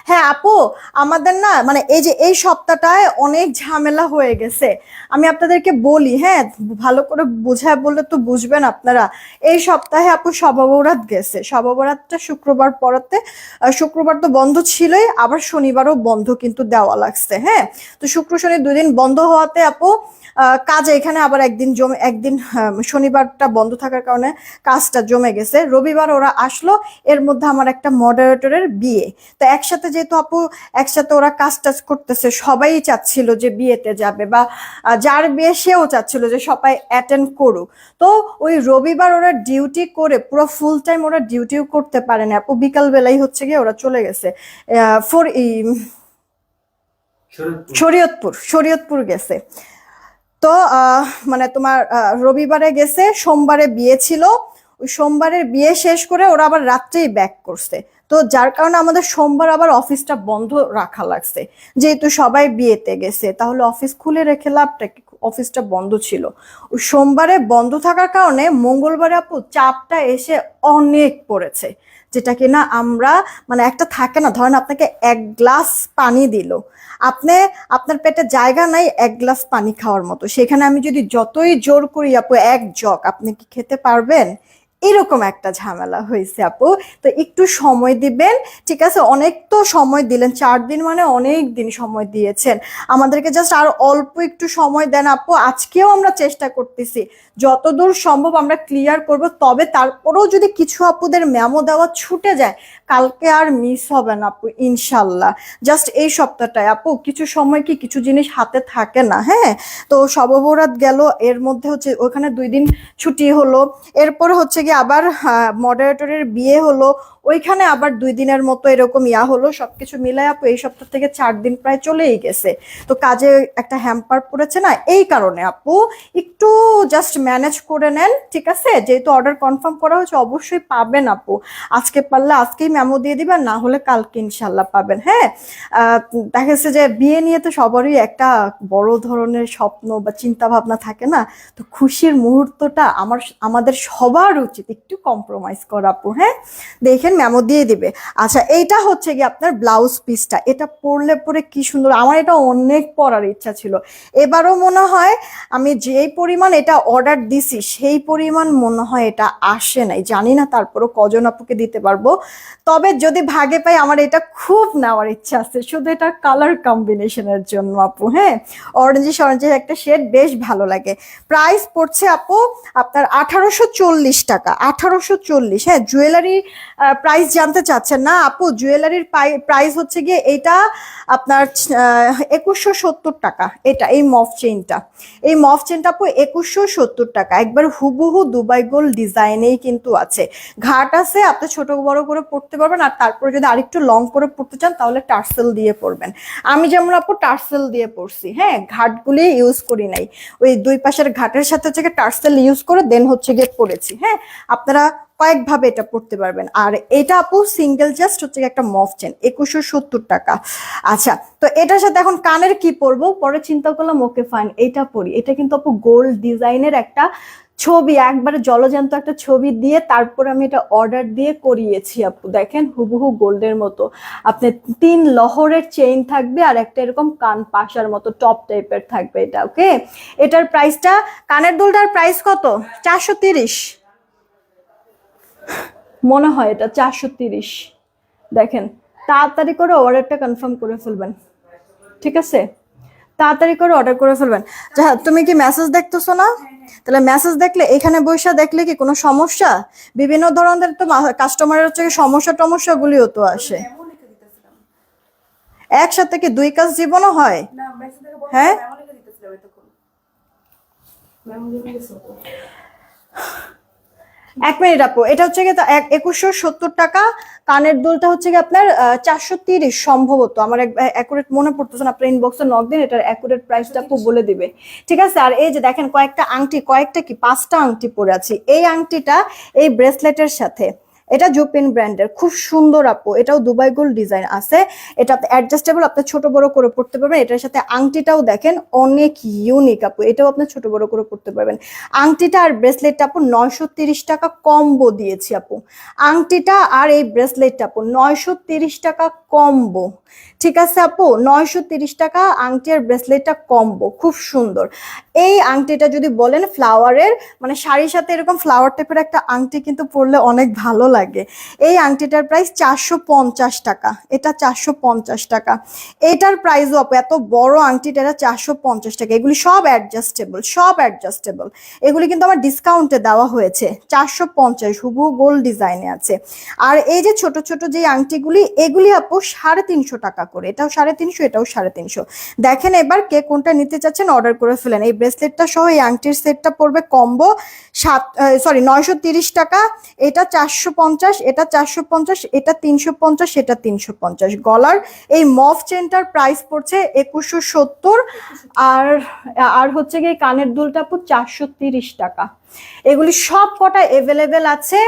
[SPEAKER 1] হ্যাঁ আপু, আমাদের না মানে এই যে এই সপ্তাহটায় অনেক ঝামেলা হয়ে গেছে। আমি আপনাদেরকে বলি, হ্যাঁ ভালো করে বোঝায় বললে তো বুঝবেন আপনারা। এই সপ্তাহে আপু শবে বরাত গেছে, শবে বরাতটা শুক্রবার পড়াতে, শুক্রবার তো বন্ধ ছিলই, আবার শনিবারও বন্ধ কিন্তু দেওয়া লাগছে। হ্যাঁ, তো শুক্র শনি 2 দিন বন্ধ হওয়াতে আপু কাজে এখানে আবার একদিন শনিবারটা বন্ধ থাকার কারণে কাজটা জমে গেছে। রবিবার ওরা আসলো, এর মধ্যে আমার একটা মডারেটরের বিয়ে, তো একসাথে যেহেতু আপু একসাথে ওরা কাজ টাজ করতেছে, সবাই চাচ্ছিল যে বিয়েতে যাবে, বা যার বিয়ে সেও চাচ্ছিল যে সবাই অ্যাটেন্ড করুক। তো ওই রবিবার ওরা ডিউটি করে পুরো ফুল টাইম ওরা ডিউটিও করতে পারে না আপু, বিকাল বেলাই হচ্ছে গিয়ে ওরা চলে গেছে শরীয়তপুর গেছে। তো মানে তোমার রবিবারে গেছে, সোমবারে বিয়ে ছিল, ওই সোমবারের বিয়ে শেষ করে ওরা আবার রাত্রেই ব্যাক করছে। তো যার কারণে আমাদের সোমবার আবার অফিসটা বন্ধ রাখা লাগছে, যেহেতু সবাই বিয়েতে গেছে, তাহলে অফিস খুলে রেখে লাভটা কি? অফিসটা বন্ধ ছিল। ওই সোমবারে বন্ধ থাকার কারণে মঙ্গলবারে আপু চাপটা এসে অনেক পড়েছে, যেটা কিনা আমরা মানে একটা থাকে না, ধরেন আপনাকে 1 গ্লাস পানি দিল, আপনি আপনার পেটে জায়গা নাই 1 গ্লাস পানি খাওয়ার মতো, সেখানে আমি যদি যতই জোর করি আপু 1 জগ, আপনি কি খেতে পারবেন? এরকম একটা ঝামেলা হয়েছে আপু। তো একটু সময় দিবেন, ঠিক আছে? অনেক তো সময় দিলেন, 4 দিন মানে অনেক দিন সময় দিয়েছেন আমাদেরকে, জাস্ট আর অল্প একটু সময় দেন আপু। আজকেও আমরা চেষ্টা করতেছি যতদূর সম্ভব আমরা ক্লিয়ার করব, তবে তারপরেও যদি কিছু আপুদের মেমো দেওয়া ছুটে যায়, কালকে আর মিস হবে না আপু ইনশাল্লাহ। জাস্ট এই সপ্তাহটায় আপু কিছু সময় কি কিছু জিনিস হাতে থাকে না। হ্যাঁ, তো শবে বরাত গেল, এর মধ্যে হচ্ছে ওখানে 2 দিন ছুটি হলো, এরপর হচ্ছে কি আবার মডারেটরের বিয়ে হলো, ওইখানে আবার 2 দিনের মতো এরকম হলো, সবকিছু মিলাই আপু এই সপ্তাহ থেকে 4 দিন প্রায় চলেই গেছে। তো কাজে একটা হ্যাম্পার পড়েছে না, এই কারণে আপু একটু জাস্ট ম্যানেজ করে নেন, ঠিক আছে? যেহেতু অর্ডার কনফার্ম করা হয়েছে অবশ্যই পাবেন আপু, আজকে পারলে আজকেই মেমো দিয়ে দিবেন, না হলে কালকে ইনশাল্লাহ পাবেন। হ্যাঁ, দেখা যাচ্ছে যে বিয়ে নিয়ে তো সবারই একটা বড় ধরনের স্বপ্ন বা চিন্তা ভাবনা থাকে না, তো খুশির মুহূর্তটা আমাদের সবার উচিত একটু কম্প্রোমাইজ করা আপু। হ্যাঁ, দেখেন মেমো দিয়ে দিবে। আচ্ছা, এইটা হচ্ছে কি আপনার ব্লাউজ পিসটা, এটা পরলে পরে কি সুন্দর, আমার এটা অনেক পরার ইচ্ছা ছিল। এবারও মনে হয় আমি যেই পরিমাণ এটা অর্ডার দিছি সেই পরিমাণ মনে হয় এটা আসে নাই, জানি না তারপরও কজন আপুকে দিতে পারবো। তবে যদি ভাগে পাই আমার এটা খুব নেওয়ার ইচ্ছা আছে, শুধু এটা কালার কম্বিনেশনের জন্য আপু। হ্যাঁ, অরেঞ্জের একটা শেড বেশ ভালো লাগে। প্রাইস পড়ছে আপু আপনার 1840 টাকা, 1840। হ্যাঁ, জুয়েলারি প্রাইস জানতে চাচ্ছেন না আপু? জুয়েলারির প্রাইস হচ্ছে গিয়ে এটা আপনার 2170 টাকা। এটা এই মফ চেনটা আপু 2170 টাকা, একবার হুবহু দুবাই গোল্ড ডিজাইনেই কিন্তু আছে, ঘাট আছে, আপনি ছোট বড় করে পড়তে পারবেন, আর তারপরে যদি আরেকটু লং করে পড়তে চান তাহলে টার্সেল দিয়ে পড়বেন। আমি যেমন আপু টার্সেল দিয়ে পড়ছি, হ্যাঁ ঘাটগুলি ইউজ করি নাই, ওই 2 পাশের ঘাটের সাথে হচ্ছে টার্সেল ইউজ করে দেন হচ্ছে গিয়ে পড়েছি। হ্যাঁ, আপনারা কয়েকভাবে এটা পড়তে পারবেন। আর এটা আপু সিঙ্গেল জাস্ট হচ্ছে একটা মফ চেন, 2170 টাকা। আচ্ছা, তো এটার সাথে এখন কানের কি পরবো, পরে চিন্তা করলাম ওকে ফাইন এটা পরি। এটা কিন্তু আপু গোল্ড ডিজাইনের একটা ছবি, একবারে জলজ্যান্ত একটা ছবি দিয়ে তারপর আমি এটা অর্ডার দিয়ে করিয়েছি আপু। দেখেন হুবহু গোল্ডের মতো, আপনি 3 লহরের চেইন থাকবে আর একটা এরকম কান পাশার মতো টপ টাইপের থাকবে এটা। ওকে, এটার প্রাইসটা, কানের দুলটার প্রাইস কত? 430 মনে হয়, এটা 430। দেখেন, তাড়াতাড়ি করে অর্ডারটা কনফার্ম করে ফেলবেন, ঠিক আছে? তাড়াতাড়ি করে অর্ডার করে ফেলবেন। তুমি কি মেসেজ দেখতেছো না? তাহলে মেসেজ দেখলে এখানে বসে দেখলে কি কোনো সমস্যা? বিভিন্ন ধরনের তো কাস্টমারের হচ্ছে সমস্যা গুলিও তো আসে। একসাথে কি 2 কাজ জীবনও হয়? হ্যাঁ, 1 মিনিট আপু, এটা হচ্ছে গিয়ে 2170 টাকা। কানের দুলটা হচ্ছে গিয়ে আপনার 430 সম্ভবত, আমার অ্যাকুরেট মনে পড়তেছে না, আপনার ইনবক্সে নক দিন, এটার অ্যাকুরেট প্রাইসটা আপু বলে দিবে। ঠিক আছে। আর এই যে দেখেন কয়েকটা আংটি, কয়েকটা কি 5টা আংটি পরে আছি। এই আংটিটা এই ব্রেসলেটের সাথে, এটা জুপিন ব্র্যান্ডের, খুব সুন্দর আপু। এটাও দুবাই গোল্ড ডিজাইন আছে। এটা অ্যাডজাস্টেবল, আপনি ছোট বড় করে পড়তে পারবেন। এটার সাথে আংটিটাও দেখেন অনেক ইউনিক আপু, এটাও আপনি ছোট বড় করে পড়তে পারবেন। আংটিটা আর ব্রেসলেটটা আপু 930 টাকা কম্বো দিয়েছি আপু। আংটিটা আর এই ব্রেসলেটটা আপু 930 টাকা কম্বো। ঠিক আছে আপু, 930 টাকা আংটি আর ব্রেসলেটটা কম্বো, খুব সুন্দর। এই আংটিটা যদি বলেন ফ্লাওয়ারের, মানে শাড়ির সাথে এরকম ফ্লাওয়ার টাইপের একটা আংটি কিন্তু পরলে অনেক ভালো লাগে। এই আংটিটার প্রাইস 450 টাকা, এটা 450 টাকা। এটার প্রাইসও আপু, এত বড় আংটিটা 450 টাকা। এগুলি সব অ্যাডজাস্টেবল, সব অ্যাডজাস্টেবল। এগুলি কিন্তু আমার ডিসকাউন্টে দেওয়া হয়েছে 450, হুবহু গোল্ড ডিজাইনে আছে। আর এই যে ছোট ছোট যে আংটিগুলি, এগুলি আপু 350 টাকা করে, এটাও 350, এটাও 350। দেখেন এবার কে কোনটা নিতে চাচ্ছেন অর্ডার করে ফেলেন। এই ব্রেসলেটটা সহ এই আংটির সেটটা পড়বে কম্বো 930 টাকা। এটা 450, এটা 450, এটা 350, এটা 350। গলার এই মফ চেনটার প্রাইস পড়ছে 2170। আর আর হচ্ছে গিয়ে কানের দুলটা আপু 430 টাকা। এগুলি সব কটা এভেলেবেল আছে।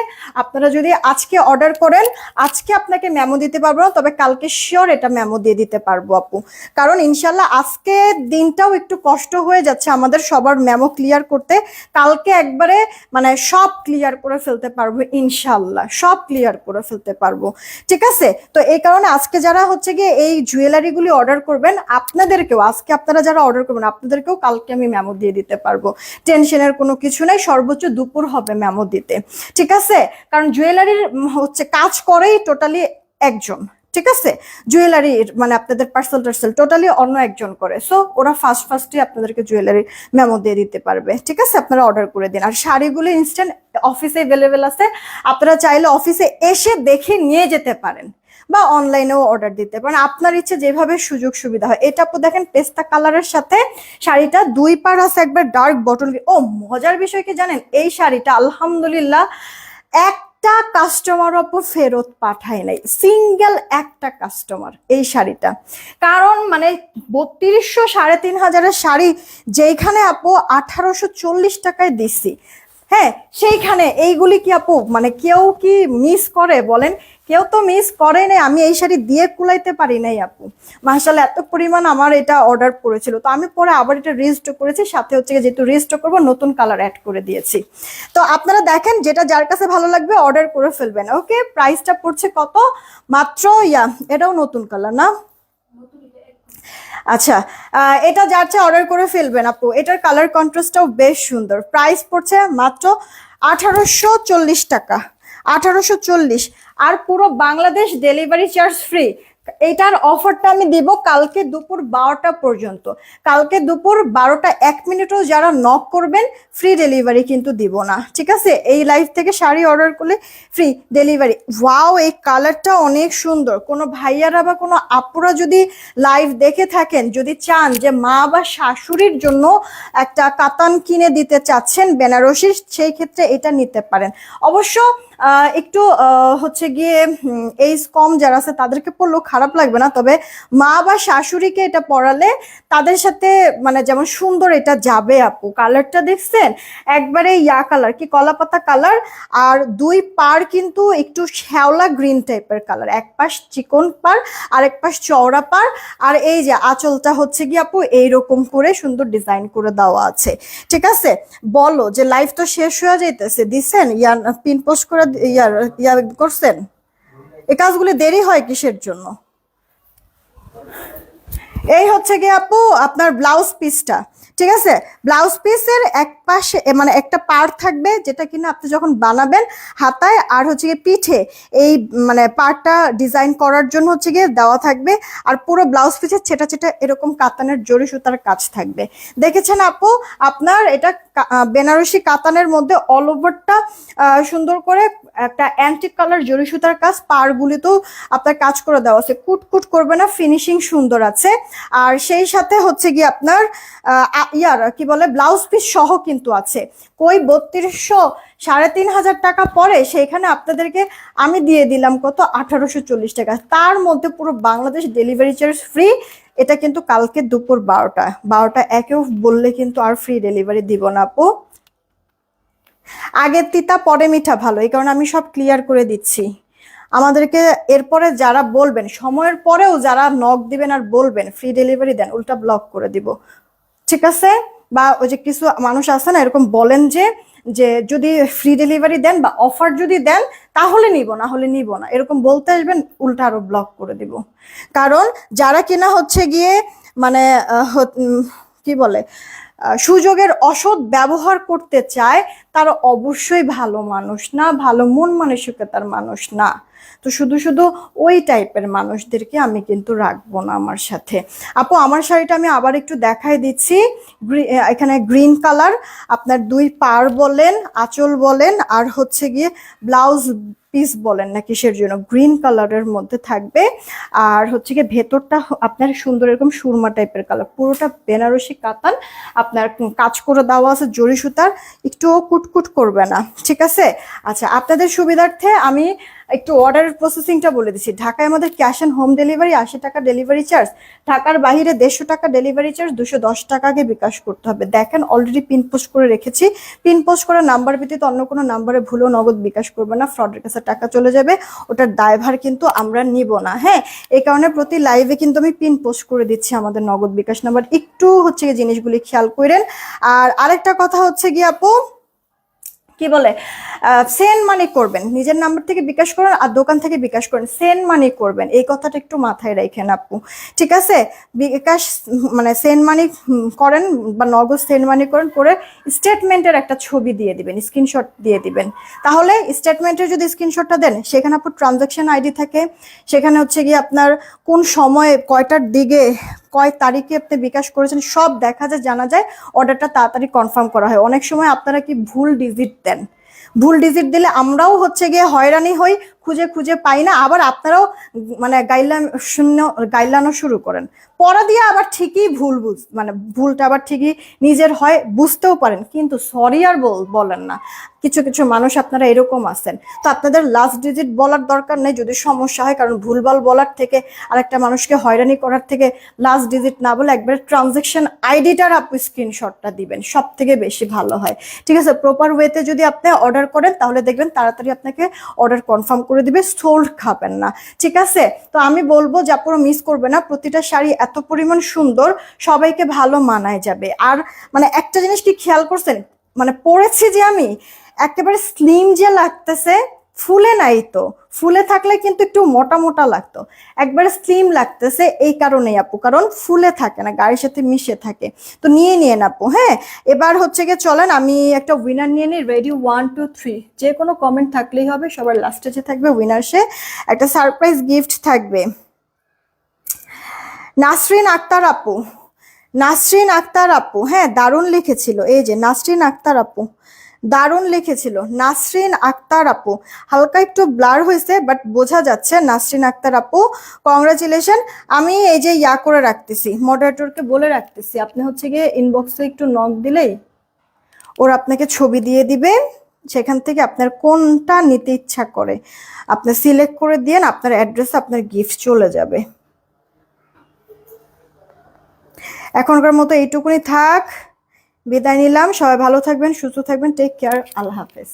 [SPEAKER 1] আপনারা যদি আজকে অর্ডার করেন, আজকে আপনাকে মেমো দিতে পারবো না, তবে কালকে শিওর এটা মেমো দিয়ে দিতে পারবো আপু। কারণ ইনশাল্লাহ আজকে দিনটাও একটু কষ্ট হয়ে যাচ্ছে আমাদের সবার মেমো ক্লিয়ার করতে। কালকে একবারে মানে সব ক্লিয়ার করে ফেলতে পারবো ইনশাল্লাহ, সব ক্লিয়ার করে ফেলতে পারবো। ঠিক আছে। তো এই কারণে আজকে যারা হচ্ছে গিয়ে এই জুয়েলারিগুলি অর্ডার করবেন, আপনাদেরকেও আজকে আপনারা যারা অর্ডার করবেন আপনাদেরকেও কালকে আমি মেমো দিয়ে দিতে পারবো। টেনশনের কোনো কিছু নাই, সর্বোচ্চ দুপুর হবে মেমো দিতে। ঠিক আছে। কারণ জুয়েলারির হচ্ছে কাজ করেই টোটালি একজন। ঠিক আছে। জুয়েলারির মানে আপনাদের পার্সেল টার্সেল টোটালি অন্য একজন করে, সো ওরা ফার্স্টে আপনাদেরকে জুয়েলারি মেমো দিয়ে দিতে পারবে। ঠিক আছে। আপনারা অর্ডার করে দিন। আর শাড়িগুলো ইনস্ট্যান্ট অফিসে অ্যাভেলেবেল আছে, আপনারা চাইলে অফিসে এসে দেখে নিয়ে যেতে পারেন বা অনলাইনেও অর্ডার দিতে পারেন, আপনার ইচ্ছে যেভাবে সুযোগ সুবিধা হয়। এটা আপু দেখেন পেস্তা কালারের সাথে শাড়িটা 2 পার আছে, একবার ডার্ক বটল। ও মজার বিষয় কি জানেন, এই শাড়িটা আলহামদুলিল্লাহ একটা কাস্টমার আপু ফেরত পাঠায় নাই, সিঙ্গেল একটা কাস্টমার এই শাড়িটা। কারণ মানে 3200 3500 শাড়ি যেখানে আপু 1840 টাকায় দিচ্ছি, হ্যাঁ সেইখানে এইগুলি কি আপু মানে কেউ কি মিস করে বলেন? কেউ তো মিস করে নাই। আমি এই শাড়ি দিয়ে কুলাইতে পারি নাই আপু। মাশাআল্লাহ এত পরিমাণ আমার এটা অর্ডার পড়েছিল, তো আমি পরে আবার এটা রিস্টক করেছি, সাথে হচ্ছে যেহেতু রিস্টক করবো নতুন কালার অ্যাড করে দিয়েছি। তো আপনারা দেখেন যেটা যার কাছে ভালো লাগবে অর্ডার করে ফেলবেন। ওকে, প্রাইসটা পড়ছে কত? মাত্র এটাও নতুন কালার না? আচ্ছা, এটা যার চেয়ে অর্ডার করে ফেলবেন আপু। এটার কালার কন্ট্রাস্টটাও বেশ সুন্দর। প্রাইস পড়ছে মাত্র 1840 টাকা, 1840। আর পুরো বাংলাদেশ ডেলিভারি চার্জ ফ্রি। এইটার অফারটা আমি দিব কালকে দুপুর 12টা পর্যন্ত। কালকে দুপুর 12টা 1 মিনিটও যারা নক করবেন ফ্রি ডেলিভারি কিন্তু দিব না। ঠিক আছে। এই লাইভ থেকে শাড়ি অর্ডার করলে ফ্রি ডেলিভারি। ওয়াও, এই কালারটা অনেক সুন্দর। কোনো ভাইয়ারা বা কোনো আপুরা যদি লাইভ দেখে থাকেন, যদি চান যে মা বা শাশুড়ির জন্য একটা কাতান কিনে দিতে চাচ্ছেন বেনারসির, সেই ক্ষেত্রে এটা নিতে পারেন। অবশ্য একটু হচ্ছে গিয়ে এইজ কম যারা আছে তাদেরকে পড়লেও খারাপ লাগবে না, তবে মা বা শাশুড়িকে এটা পরালে তাদের সাথে মানে যেমন সুন্দর এটা যাবে আপু। কালারটা দেখছেন একবারে কালার কি কলাপাতা কালার, আর 2 পার কিন্তু একটু শ্যাওলা গ্রিন টাইপের কালার, এক পাশ চিকন পার আর এক পাশ চওড়া পার। আর এই যে আঁচলটা হচ্ছে কি আপু এইরকম করে সুন্দর ডিজাইন করে দেওয়া আছে। ঠিক আছে। বলো যে লাইভ তো শেষ হয়ে যাইতেছে, দিচ্ছেন পিন পোস্ট করে করছেন, এই কাজগুলি দেরি হয় কিসের জন্য? এই হচ্ছে গিয়ে আপু আপনার ব্লাউজ পিসটা। ঠিক আছে। ব্লাউজ পিসের এক পাশে মানে একটা পার্ট থাকবে যেটা কিনা আপনি যখন বানাবেন হাতায় আর হচ্ছে গিয়ে পিঠে, এই মানে পার্টটা ডিজাইন করার জন্য হচ্ছে গিয়ে দেওয়া থাকবে। আর পুরো ব্লাউজ পিসের ছেটা ছেটা এরকম কাতানের জরি সুতার কাজ থাকবে। দেখেছেন আপু? আপনার এটা বেনারসি কাতানের মধ্যে অল ওভারটা সুন্দর করে একটা অ্যান্টিক কালার জরি সুতার কাজ, পাড়গুলিতেও আপনার কাজ করে দেওয়া আছে, কুট কুট করবে না, ফিনিশিং সুন্দর আছে। আর সেই সাথে হচ্ছে গিয়ে আপনার ইয়ার কি বলে ব্লাউজ পিস সহ কিন্তু আছে। কই 3200 3,500 টাকা পরে সেখানে আপনাদেরকে আমি দিয়ে দিলাম কত 1840 টাকা, তার মধ্যে পুরো বাংলাদেশ ডেলিভারি চার্জ ফ্রি। এটা কিন্তু কালকে দুপুর 12টা একেও বললে কিন্তু আর ফ্রি ডেলিভারি দিব না আপু। আগের তিতা পরে মিঠা ভালো, এই কারণে আমি সব ক্লিয়ার করে দিচ্ছি। আমাদেরকে এরপরে যারা বলবেন, সময়ের পরেও যারা নক দিবেন আর বলবেন ফ্রি ডেলিভারি দেন, উল্টা ব্লক করে দিব, ঠিক আছে? বা ওই যে কিছু মানুষ আছে না এরকম বলেন যে যে যদি ফ্রি ডেলিভারি দেন বা অফার যদি দেন তাহলে নিব, না হলে নিব না, এরকম বলতে আসবেন, উল্টা আরো ব্লক করে দিব। কারণ যারা কিনা হচ্ছে গিয়ে মানে কি বলে সুযোগের অসৎ ব্যবহার করতে চায় তারা অবশ্যই ভালো মানুষ না, ভালো মন মানসিকতার মানুষ না। তো শুধু শুধু ওই টাইপের মানুষদেরকে আমি কিন্তু রাখবো না আমার সাথে। আপু আমার শাড়িটা আমি আবার একটু দেখাই দিচ্ছি। এখানে গ্রিন কালার, আপনার 2 পার বলেন, আঁচল বলেন, আর হচ্ছে গিয়ে ব্লাউজ পিস বলেন না কিসের জন্য, গ্রিন কালারের মধ্যে থাকবে। আর হচ্ছে গিয়ে ভেতরটা আপনার সুন্দর এরকম সুরমা টাইপের কালার, পুরোটা বেনারসি কাতান, আপনার কাজ করে দেওয়া আছে জরি সুতার, একটু কুটকুট করবে না, ঠিক আছে? আচ্ছা, আপনাদের সুবিধার্থে আমি একটু অর্ডারের প্রসেসিংটা বলে দিচ্ছি। ঢাকায় আমাদের ক্যাশ অ্যান্ড হোম ডেলিভারি, 80 টাকা ডেলিভারি চার্জ। ঢাকার বাইরে 150 টাকা ডেলিভারি চার্জ, 210 টাকাকে বিকাশ করতে হবে। দেখেন অলরেডি পিন পোস্ট করে রেখেছি, পিন পোস্ট করা নাম্বার ব্যতীত অন্য কোনো নাম্বারে ভুলেও নগদ বিকাশ করবে না, ফ্রডের কাছে টাকা চলে যাবে, ওটার দায়ভার কিন্তু আমরা নিব না। হ্যাঁ, এই কারণে প্রতি লাইভে কিন্তু আমি পিন পোস্ট করে দিচ্ছি আমাদের নগদ বিকাশ নাম্বার, একটু হচ্ছে জিনিসগুলি খেয়াল করেন। আর আরেকটা কথা হচ্ছে গিয়ে আপু কি বলে সেন্ড মানি করবেন, নিজের নাম্বার থেকে বিকাশ করেন আর দোকান থেকে বিকাশ করেন, সেন্ড মানি করবেন, এই কথাটা একটু মাথায় রাখেন আপু, ঠিক আছে? বিকাশ মানে সেন্ড মানি করেন বা নগদ সেন্ড মানি করেন, করে স্টেটমেন্টের একটা ছবি দিয়ে দিবেন, স্ক্রিনশট দিয়ে দিবেন। তাহলে স্টেটমেন্টের যদি স্ক্রিনশটটা দেন সেখানে আপু ট্রানজাকশন আইডি থাকে, সেখানে হচ্ছে গিয়ে আপনার কোন সময়ে কয়টার দিকে কয় তারিখে আপনি বিকাশ করেছেন সব দেখা যায়, জানা যায়, অর্ডারটা তাড়াতাড়ি কনফার্ম করা হয়। অনেক সময় আপনারা কি ভুল ডিজিট দেন, ভুল ডিজিট দিলে আমরাও হচ্ছে গিয়ে হয়রানি হই, খুঁজে খুঁজে পাই না, আবার আপনারাও মানে গাইলানো শুরু করেন, পড়া দিয়ে আবার ঠিকই মানে ভুলটা আবার ঠিকই নিজের হয়, বুঝতেও পারেন কিন্তু সরি আর বলেন না। কিছু কিছু মানুষ আপনারা এরকম আছেন, তো আপনাদের লাস্ট ডিজিট বলার দরকার নেই যদি সমস্যা হয়, কারণ ভুলভাল বলার থেকে আরেকটা মানুষকে হয়রানি করার থেকে লাস্ট ডিজিট না বলে একবারে ট্রানজাকশন আইডিটার আপনি স্ক্রিনশটটা দিবেন, সব থেকে বেশি ভালো হয়, ঠিক আছে? প্রপার ওয়েতে যদি আপনি অর্ডার করেন তাহলে দেখবেন তাড়াতাড়ি আপনাকে অর্ডার কনফার্ম করে দিবে, সোল্ড খাবেন না, ঠিক আছে? তো আমি বলবো যে আপনারা মিস করবে না, প্রতিটা শাড়ি এত পরিমাণ সুন্দর, সবাইকে ভালো মানায় যাবে। আর মানে একটা জিনিস কি খেয়াল করছেন, মানে পরেছি যে আমি একেবারে স্লিম যে লাগতেছে, ফুলে নাই তো, ফুলে থাকলে কিন্তু একটু মোটা মোটা লাগতো, একবারে স্লিম লাগতেছে এই কারণেই আপু, কারণ ফুলে থাকে না, গায়ের সাথে মিশে থাকে। তো নিয়ে আপু। হ্যাঁ, এবার হচ্ছে গিয়ে চলেন আমি একটা উইনার নিয়ে নিই, রেডি 1 2 3, যে কোনো কমেন্ট থাকলেই হবে, সবার লাস্টে যে থাকবে উইনার সে, একটা সারপ্রাইজ গিফট থাকবে। নাসরিন আক্তার আপু, নাসরিন আক্তার আপু, হ্যাঁ দারুণ লিখেছিল, এই যে নাসরিন আক্তার আপু দারুণ লিখেছিল, নাসরিন আক্তার আপু, হালকা একটু ব্লার হয়েছে বাট বোঝা যাচ্ছে নাসরিন আক্তার আপু, কংগ্রাচুলেশন। আমি এই যে করে রাখতেছি, মডারেটরকে বলে রাখতেছি, আপনি হচ্ছে গিয়ে ইনবক্সে একটু নক দিলেই ওর আপনাকে ছবি দিয়ে দিবে, সেখান থেকে আপনার কোনটা নিতে ইচ্ছা করে আপনি সিলেক্ট করে দিয়েন, আপনার অ্যাড্রেসে আপনার গিফট চলে যাবে। এখনকার মতো এইটুকুনি থাক, বিদায় নিলাম, সবাই ভালো থাকবেন, সুস্থ থাকবেন, টেক কেয়ার, আল্লাহ হাফেজ।